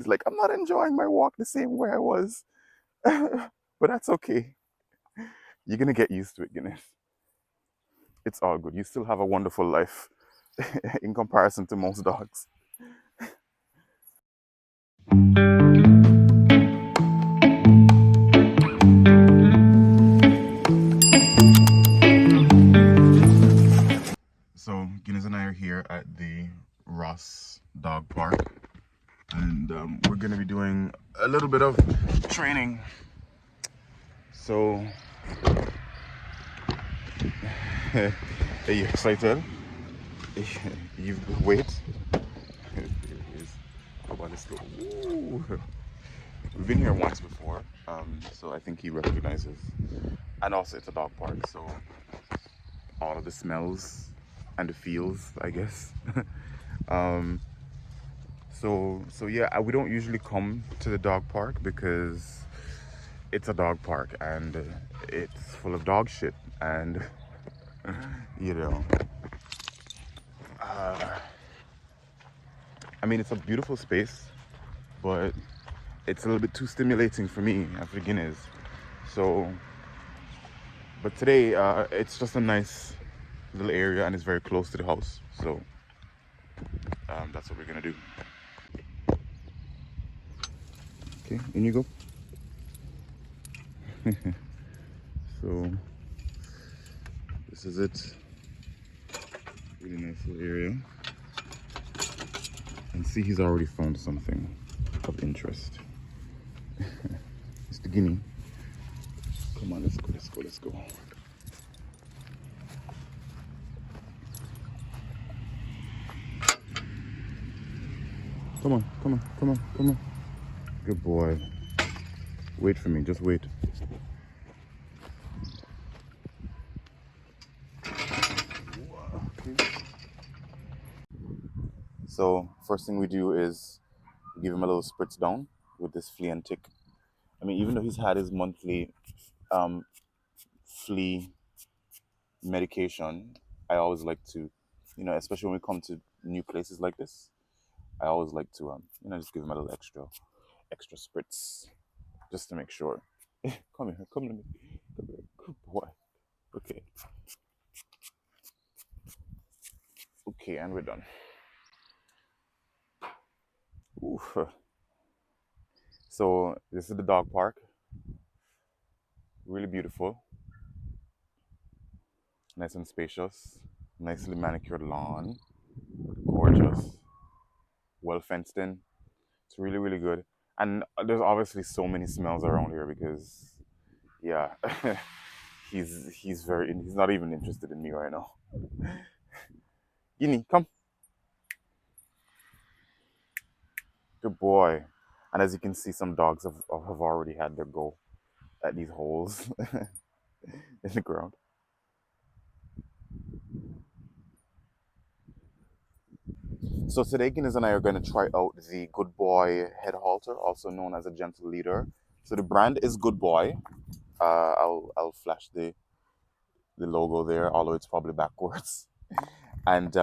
He's like, I'm not enjoying my walk the same way I was. But that's okay. You're gonna get used to it, Guinness. It's all good. You still have a wonderful life in comparison to most dogs. So Guinness and I are here at the Ross Dog Park, and we're gonna be doing a little bit of training. So, are you excited? You wait. Here it is. How about this? Ooh. We've been here once before, so I think he recognizes. And also, it's a dog park, so all of the smells and the feels, I guess. um, so yeah, we don't usually come to the dog park because it's a dog park and it's full of dog shit, and you know, uh, I mean, it's a beautiful space, but it's a little bit too stimulating for me and for Guinness. So, but today it's just a nice little area and it's very close to the house. So that's what we're gonna do. Okay, in you go. So this is it. Really nice little area. And see, he's already found something of interest. Mr. Guinea. Come on, let's go, let's go, let's go. Come on, come on, come on, come on. Good boy. Wait for me, just wait. Okay. So first thing we do is give him a little spritz down with this flea and tick. I mean, even though he's had his monthly um, flea medication, I always like to, especially when we come to new places like this, I always like to, just give him a little extra spritz, just to make sure. Come here, come to me, come here, good boy. Okay, okay, and we're done. Oof. So this is the dog park. Really beautiful, nice and spacious, nicely manicured lawn, gorgeous, well fenced in. It's really, really good. And there's obviously so many smells around here because, yeah, he's not even interested in me right now. Guinea, come, good boy. And as you can see, some dogs have already had their go at these holes in the ground. So today, Guinness and I are going to try out the Good Boy head halter, also known as a gentle leader. So the brand is Good Boy. I'll flash the logo there, although it's probably backwards. And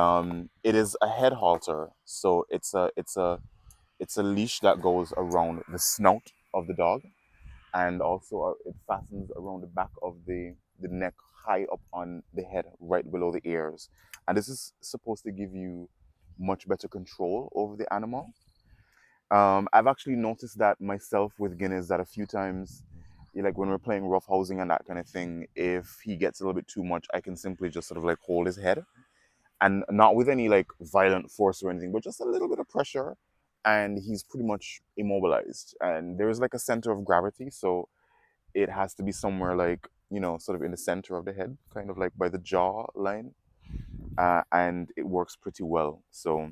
it is a head halter, so it's a leash that goes around the snout of the dog, and also it fastens around the back of the neck, high up on the head, right below the ears. And this is supposed to give you much better control over the animal. I've actually noticed that myself with Guinness, that a few times, like when we're playing rough housing and that kind of thing, if he gets a little bit too much, I can simply just sort of like hold his head, and not with any like violent force or anything, but just a little bit of pressure, and he's pretty much immobilized. And there is like a center of gravity, so it has to be somewhere like, sort of in the center of the head, kind of like by the jaw line, and it works pretty well. So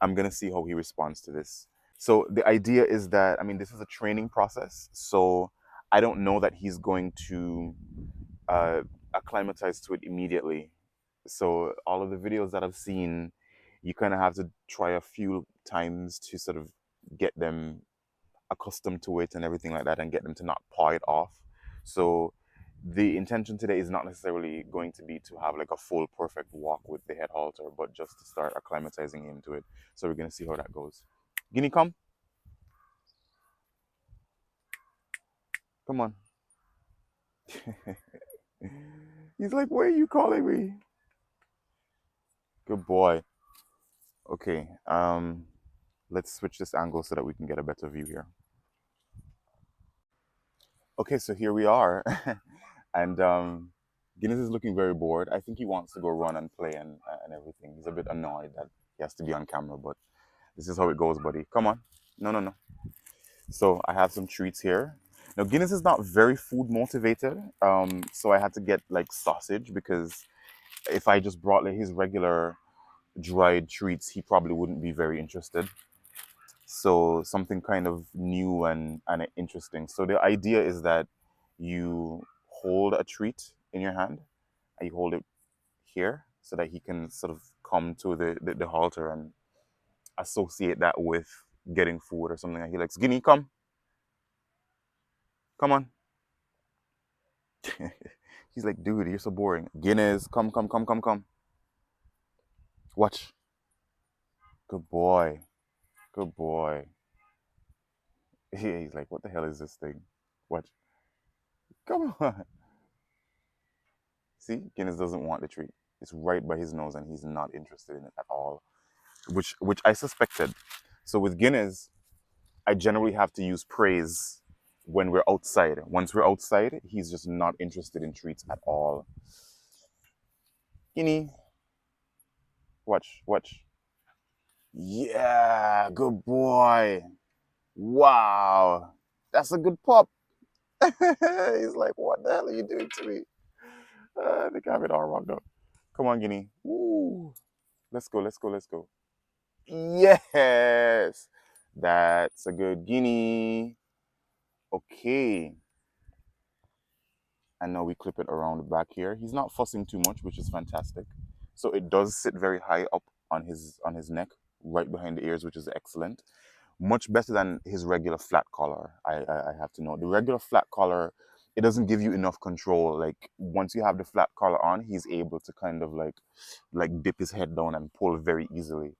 I'm gonna see how he responds to this. So the idea is that, I mean, this is a training process, so I don't know that he's going to uh, acclimatize to it immediately. So all of the videos that I've seen, you kind of have to try a few times to sort of get them accustomed to it and everything like that, and get them to not paw it off. So the intention today is not necessarily going to be to have like a full perfect walk with the head halter, but just to start acclimatizing him to it. So we're gonna see how that goes. Guinea, come. Come on. He's like, why are you calling me? Good boy. Okay. Let's switch this angle so that we can get a better view here. Okay, so here we are. And Guinness is looking very bored. I think he wants to go run and play and everything. He's a bit annoyed that he has to be on camera, but this is how it goes, buddy. Come on. No, no, no. So I have some treats here. Now Guinness is not very food motivated, so I had to get like sausage because if I just brought like his regular dried treats, he probably wouldn't be very interested. So something kind of new and interesting. So the idea is that you hold a treat in your hand and you hold it here so that he can sort of come to the halter and associate that with getting food or something that he likes. Guinea, come on. He's like, dude, you're so boring. Guinness, come. Watch. Good boy. Good boy. He's like, what the hell is this thing? Watch. Come on. See, Guinness doesn't want the treat. It's right by his nose and he's not interested in it at all. Which I suspected. So with Guinness, I generally have to use praise when we're outside. Once we're outside, he's just not interested in treats at all. Guinea. Watch. Yeah, good boy. Wow. That's a good pop. He's like, what the hell are you doing to me? I think I have it all wrong up. Come on, Guinea. Woo. Let's go. Yes. That's a good Guinea. Okay. And now we clip it around the back here. He's not fussing too much, which is fantastic. So it does sit very high up on his neck, right behind the ears, which is excellent. Much better than his regular flat collar. I have to know the regular flat collar. It doesn't give you enough control. Like once you have the flat collar on, he's able to kind of like dip his head down and pull very easily.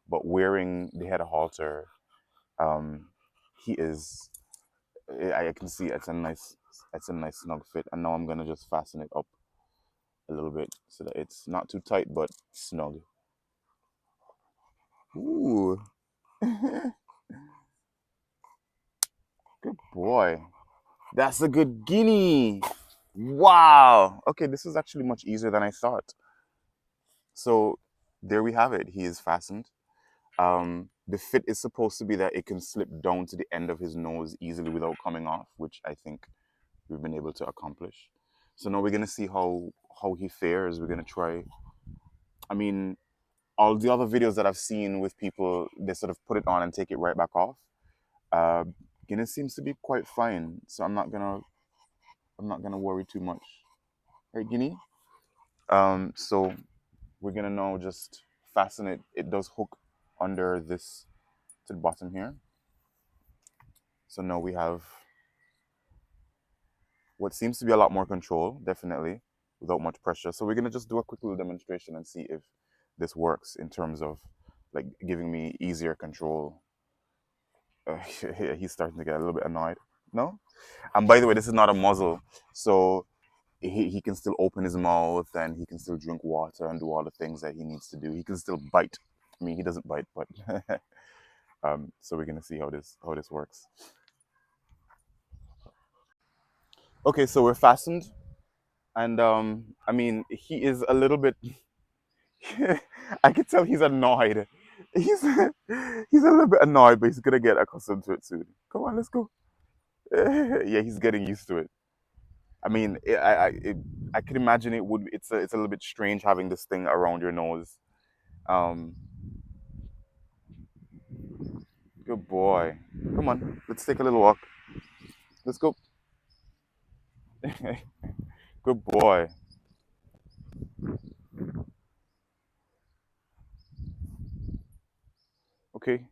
But wearing the head halter, um, he is. I can see it's a nice snug fit. And now I'm gonna just fasten it up a little bit so that it's not too tight but snug. Ooh, good boy. That's a good guinea. Wow. Okay, this is actually much easier than I thought. So there we have it. He is fastened. The fit is supposed to be that it can slip down to the end of his nose easily without coming off, which I think we've been able to accomplish. So now we're gonna see how he fares. We're gonna try. I mean, all the other videos that I've seen with people, they sort of put it on and take it right back off. Uh, Guinness seems to be quite fine, so I'm not gonna worry too much. Right, Guinea? So we're gonna now just fasten it. It does hook under this to the bottom here. So now we have what seems to be a lot more control, definitely, without much pressure. So we're gonna just do a quick little demonstration and see if this works in terms of like giving me easier control. He's starting to get a little bit annoyed. No? And by the way, this is not a muzzle. So he can still open his mouth and he can still drink water and do all the things that he needs to do. He can still bite. I mean, he doesn't bite, but so we're gonna see how this works. Okay, so we're fastened, and I mean, he is a little bit. I can tell he's annoyed. He's he's a little bit annoyed, but he's gonna get accustomed to it soon. Come on, let's go. Yeah, he's getting used to it. I mean, I can imagine it would. It's a little bit strange having this thing around your nose. Um, Good boy. Come on, let's take a little walk. Let's go. Good boy. Okay.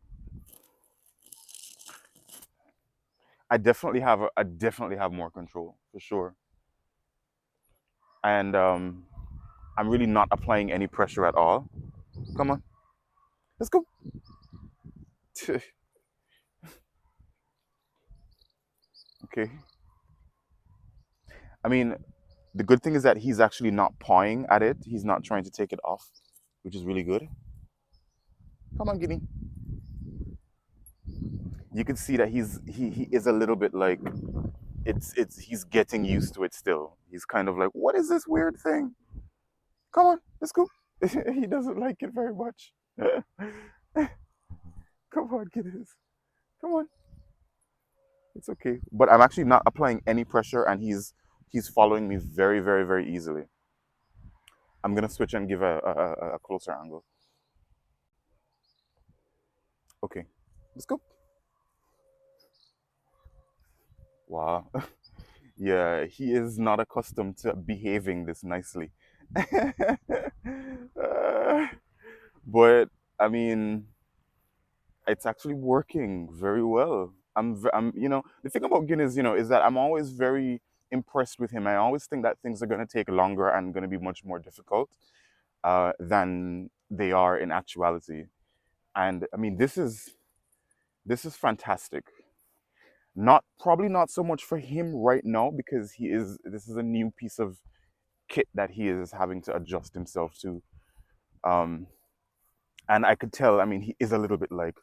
I definitely have more control for sure. And I'm really not applying any pressure at all. Come on, let's go. Okay. I mean, the good thing is that he's actually not pawing at it. He's not trying to take it off, which is really good. Come on, Guinea. You can see that he is a little bit like it's he's getting used to it still. He's kind of like, what is this weird thing? Come on, let's go. He doesn't like it very much. Come on, kiddos. Come on. It's okay. But I'm actually not applying any pressure, and he's following me very, very, very easily. I'm gonna switch and give a closer angle. Okay, let's go. Wow. Yeah, he is not accustomed to behaving this nicely. Uh, but I mean, it's actually working very well. The thing about Guinness, is that I'm always very impressed with him. I always think that things are going to take longer and going to be much more difficult than they are in actuality. And I mean, this is fantastic. Not probably not so much for him right now because this is a new piece of kit that he is having to adjust himself to. Um, and I could tell. I mean, he is a little bit like,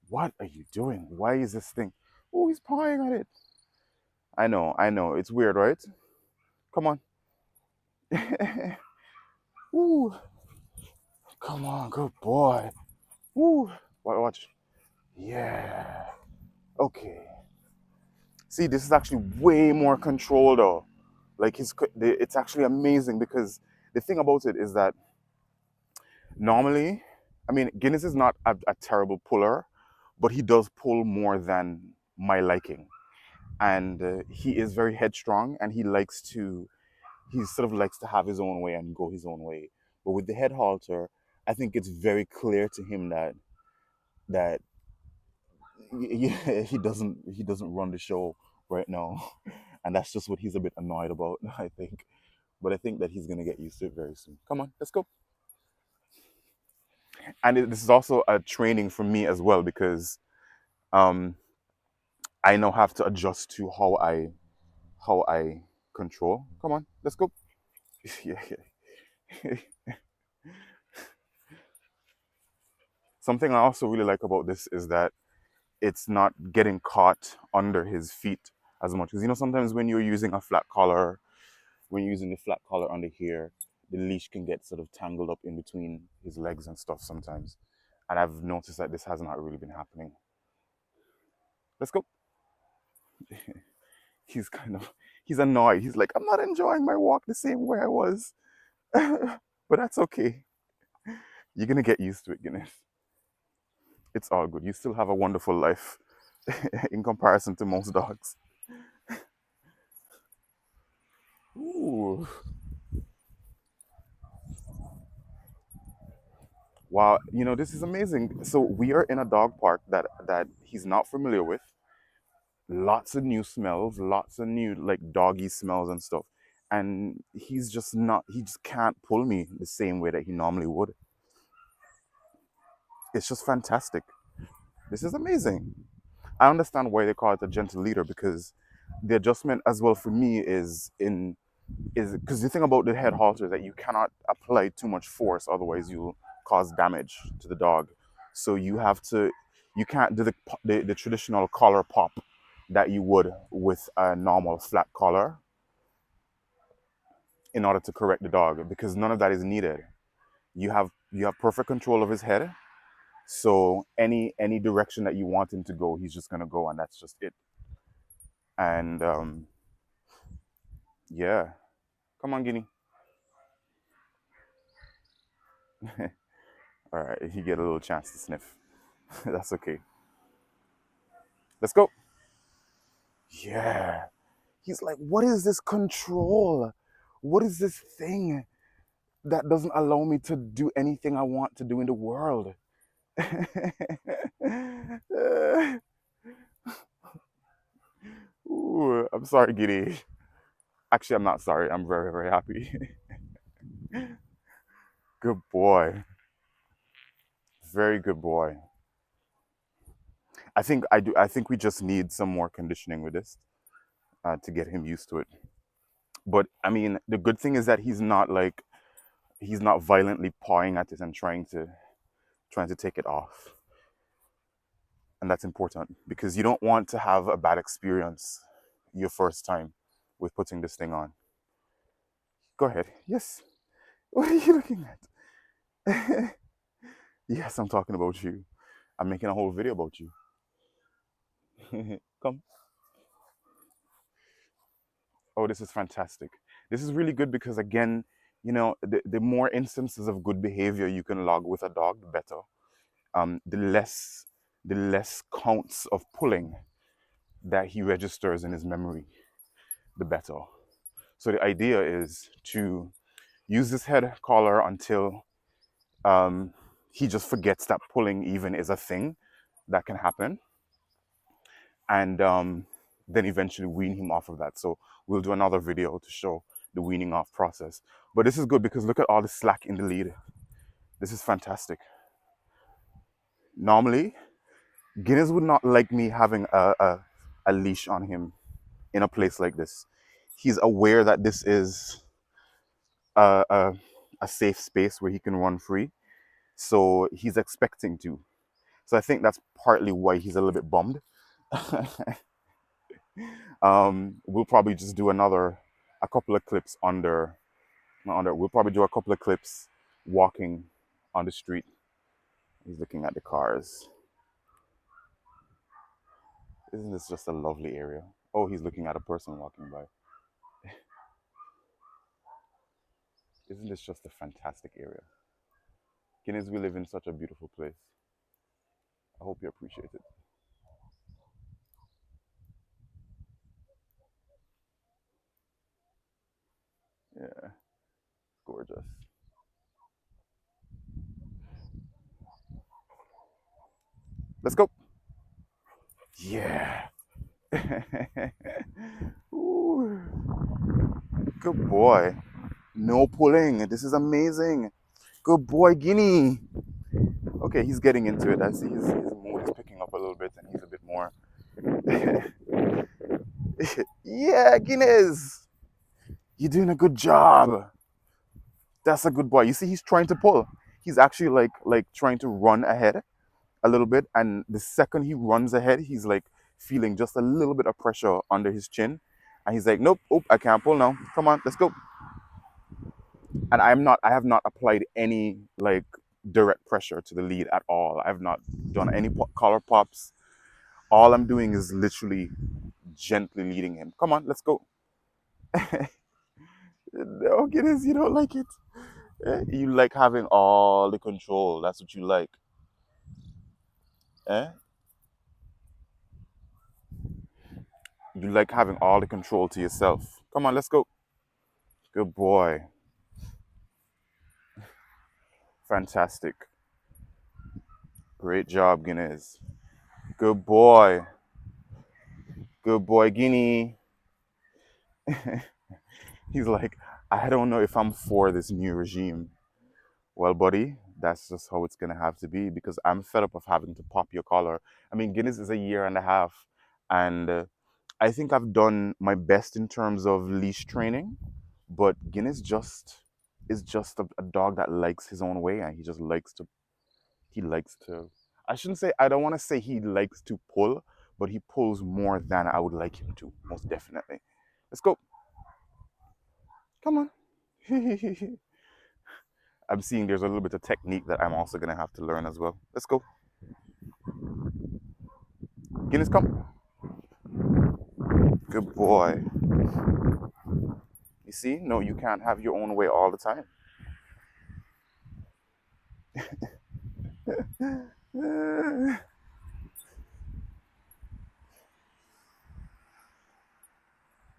"What are you doing? Why is this thing?" Oh, he's pawing at it. I know. It's weird, right? Come on. Ooh, come on, good boy. Ooh, watch. Yeah. Okay. See, this is actually way more control though. Like it's actually amazing because the thing about it is that normally, I mean, Guinness is not a terrible puller, but he does pull more than my liking. And he is very headstrong and he sort of likes to have his own way and go his own way. But with the head halter, I think it's very clear to him that he doesn't run the show right now. And that's just what he's a bit annoyed about, I think. But I think that he's gonna get used to it very soon. Come on, let's go. And this is also a training for me as well because um, I now have to adjust to how I control. Come on, let's go. Yeah, yeah. Something I also really like about this is that it's not getting caught under his feet as much. Because sometimes when you're using a flat collar, when you're using the flat collar under here, the leash can get sort of tangled up in between his legs and stuff sometimes. And I've noticed that this has not really been happening. Let's go. He's annoyed. He's like, I'm not enjoying my walk the same way I was. But that's okay. You're gonna get used to it, Guinness. It's all good. You still have a wonderful life in comparison to most dogs. Ooh. Wow, this is amazing. So we are in a dog park that he's not familiar with. Lots of new smells, lots of new like doggy smells and stuff. And he just can't pull me the same way that he normally would. It's just fantastic. This is amazing. I understand why they call it a gentle leader because the adjustment as well for me is because the thing about the head halter is that you cannot apply too much force, otherwise you'll cause damage to the dog. So you can't do the traditional collar pop that you would with a normal flat collar in order to correct the dog because none of that is needed. You have perfect control of his head. So any direction that you want him to go, he's just gonna go, and that's just it. And yeah, come on, Guinea. All right, he get a little chance to sniff. That's okay. Let's go. Yeah. He's like, what is this control? What is this thing that doesn't allow me to do anything I want to do in the world? Ooh, I'm sorry, Giddy. Actually, I'm not sorry. I'm very, very happy. Good boy. Very good boy. I think we just need some more conditioning with this to get him used to it. But I mean, the good thing is that he's not violently pawing at it and trying to take it off. And that's important because you don't want to have a bad experience your first time with putting this thing on. Go ahead. Yes. What are you looking at? Yes, I'm talking about you. I'm making a whole video about you. Come. Oh, this is fantastic. This is really good because, again, the more instances of good behavior you can log with a dog, the better. The less counts of pulling that he registers in his memory, the better. So the idea is to use this head collar until he just forgets that pulling even is a thing that can happen, and then eventually wean him off of that. So we'll do another video to show the weaning off process. But this is good because look at all the slack in the lead. This is fantastic. Normally, Guinness would not like me having a leash on him in a place like this. He's aware that this is a, a safe space where he can run free. So he's expecting to. So I think that's partly why he's a little bit bummed. We'll probably just do a couple of clips we'll probably do a couple of clips walking on the street. He's looking at the cars. Isn't this just a lovely area? Oh, he's looking at a person walking by. Isn't this just a fantastic area? Guinness, we live in such a beautiful place. I hope you appreciate it. Yeah, gorgeous. Let's go. Yeah. Ooh. Good boy. No pulling. This is amazing. Good boy, Guinea. Okay, he's getting into it. I see his mood is picking up a little bit and he's a bit more. Yeah, Guinness. You're doing a good job. That's a good boy. You see, he's trying to pull. He's actually like trying to run ahead a little bit. And the second he runs ahead, he's like feeling just a little bit of pressure under his chin. And he's like, nope, oh, I can't pull now. Come on, let's go. And I have not applied any like direct pressure to the lead at all. I've not done any collar pops. All I'm doing is literally gently leading him. Come on, let's go. No, Guinness, you don't like it. You like having all the control. That's what you like. Eh? You like having all the control to yourself. Come on, let's go. Good boy. Fantastic. Great job, Guinness. Good boy. Good boy, Guinea. He's like, I don't know if I'm for this new regime. Well, buddy, that's just how it's gonna have to be because I'm fed up of having to pop your collar. I mean, Guinness is a year and a half, and I think I've done my best in terms of leash training, but Guinness just is just a dog that likes his own way, and he just he likes to. I shouldn't say I don't want to say he likes to pull, but he pulls more than I would like him to, most definitely. Let's go. Come on. I'm seeing there's a little bit of technique that I'm also gonna have to learn as well. Let's go. Guinness, come. Good boy. You see? No, you can't have your own way all the time.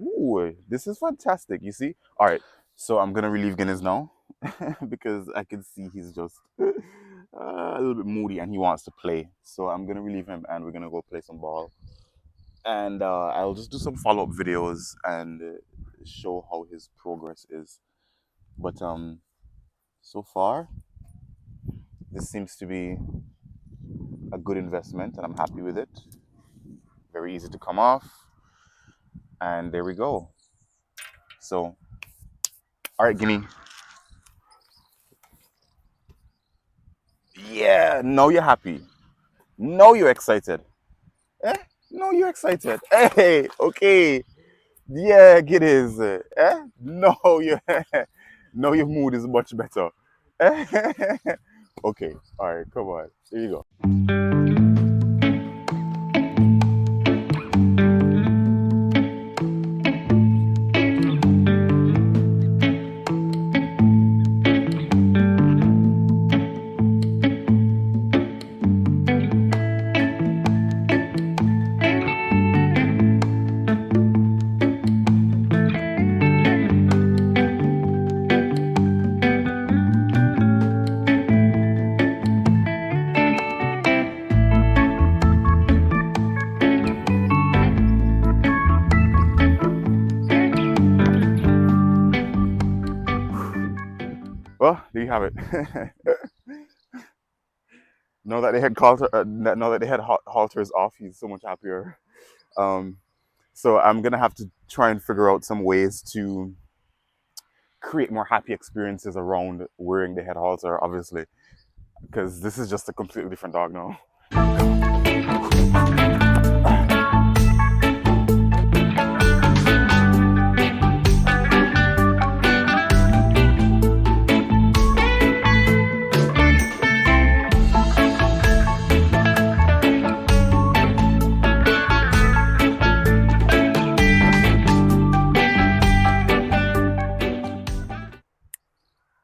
Ooh, this is fantastic. You see? All right. So I'm gonna relieve Guinness now because I can see he's just a little bit moody and he wants to play. So I'm gonna relieve him and we're gonna go play some ball. And I'll just do some follow-up videos and show how his progress is. But so far, this seems to be a good investment, and I'm happy with it. Very easy to come off, and there we go. So, all right, Guinea. Yeah, now you're happy. Now you're excited. Eh? No, you're excited. Hey, okay. Yeah, it is. No, you no, your mood is much better. Okay, all right, come on. Here you go. Well, there you have it. Now that they had Halter, now that they had Halters off, he's so much happier. Um, so I'm gonna have to try and figure out some ways to create more happy experiences around wearing the head halter, obviously, because this is just a completely different dog now.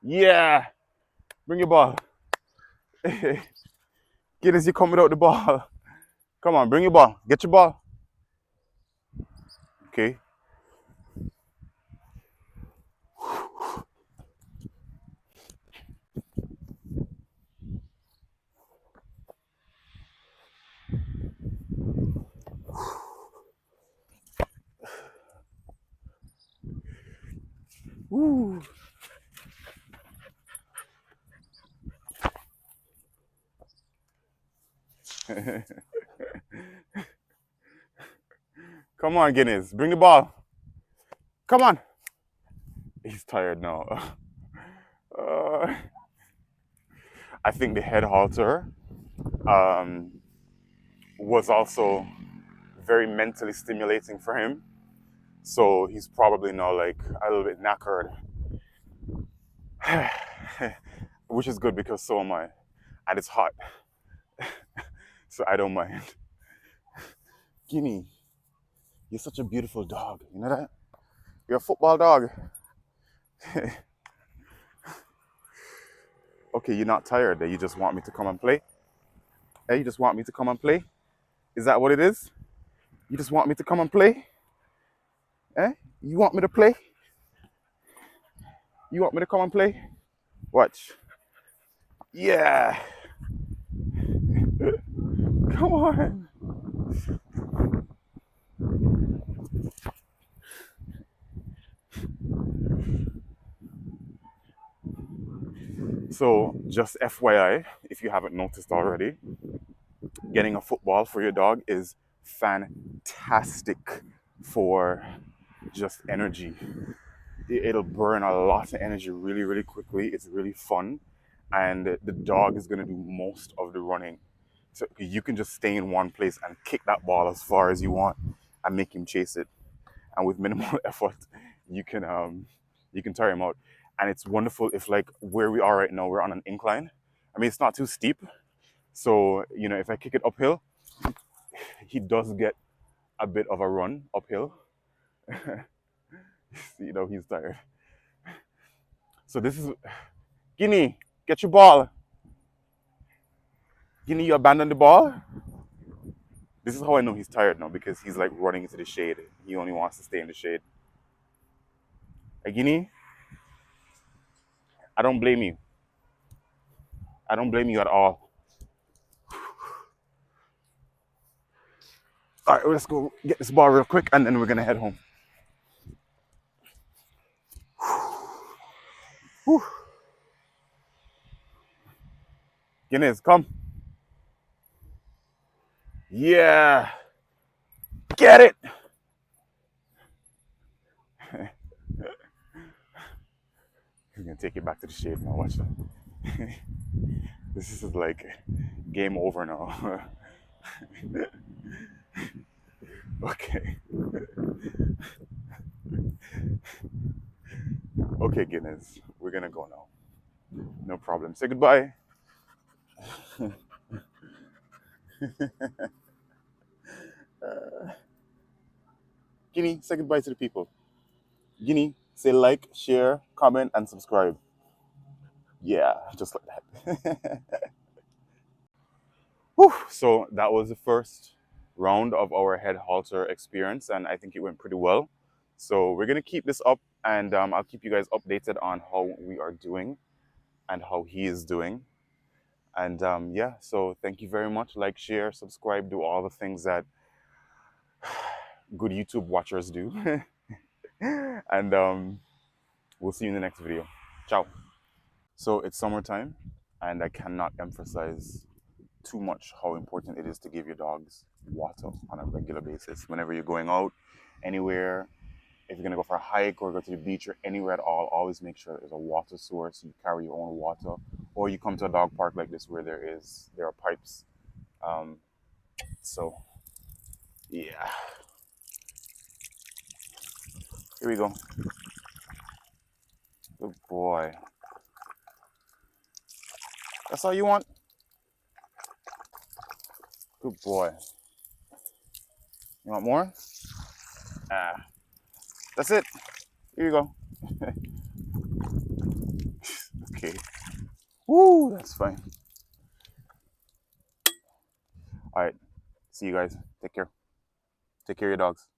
Yeah, bring your ball. Guinness, you come without the ball. Come on, bring your ball. Get your ball. Okay. Woo. Come on, Guinness, bring the ball. Come on. He's tired now. Uh, I think the head halter um, was also very mentally stimulating for him. So he's probably now like a little bit knackered. Which is good because so am I. And it's hot. So I don't mind. Guinea, you're such a beautiful dog. You know that? You're a football dog. Okay, you're not tired that you just want me to come and play? Hey, you just want me to come and play? Is that what it is? You just want me to come and play? Eh? You want me to play? You want me to come and play? Watch. Yeah. Come on. So, just FYI, if you haven't noticed already, getting a football for your dog is fantastic for just energy. It'll burn a lot of energy really, really quickly. It's really fun. And the dog is going to do most of the running. So you can just stay in one place and kick that ball as far as you want and make him chase it. And with minimal effort, you can tire him out. And it's wonderful if, like, where we are right now, we're on an incline. I mean, it's not too steep. So, you know, if I kick it uphill, he does get a bit of a run uphill. You know, he's tired. So this is, Guinea, get your ball. Guinea, you abandoned the ball. This is how I know he's tired now, because he's like running into the shade. He only wants to stay in the shade. Hey, Guinea, I don't blame you. I don't blame you at all. All right, let's go get this ball real quick, and then we're gonna head home. Whew. Guinness, come. Yeah. Get it. We're gonna take it back to the shade now. Watch that. This is like game over now. Okay. Okay, Guinness. We're gonna go now. No problem. Say goodbye. Guinea, say goodbye to the people. Guinea, say like, share, comment, and subscribe. Yeah, just like that. Whew. So that was the first round of our head halter experience, and I think it went pretty well. So we're gonna keep this up, and I'll keep you guys updated on how we are doing and how he is doing. And yeah, so thank you very much. Like, share, subscribe, do all the things that good YouTube watchers do. And we'll see you in the next video. Ciao. So it's summertime, and I cannot emphasize too much how important it is to give your dogs water on a regular basis. Whenever you're going out, anywhere, if you're gonna go for a hike or go to the beach or anywhere at all, always make sure there's a water source. You carry your own water, or you come to a dog park like this where there are pipes. So yeah, here we go. Good boy. That's all you want? Good boy. You want more? Ah, that's it. Here you go. Okay. Woo, that's fine. All right. See you guys. Take care. Take care of your dogs.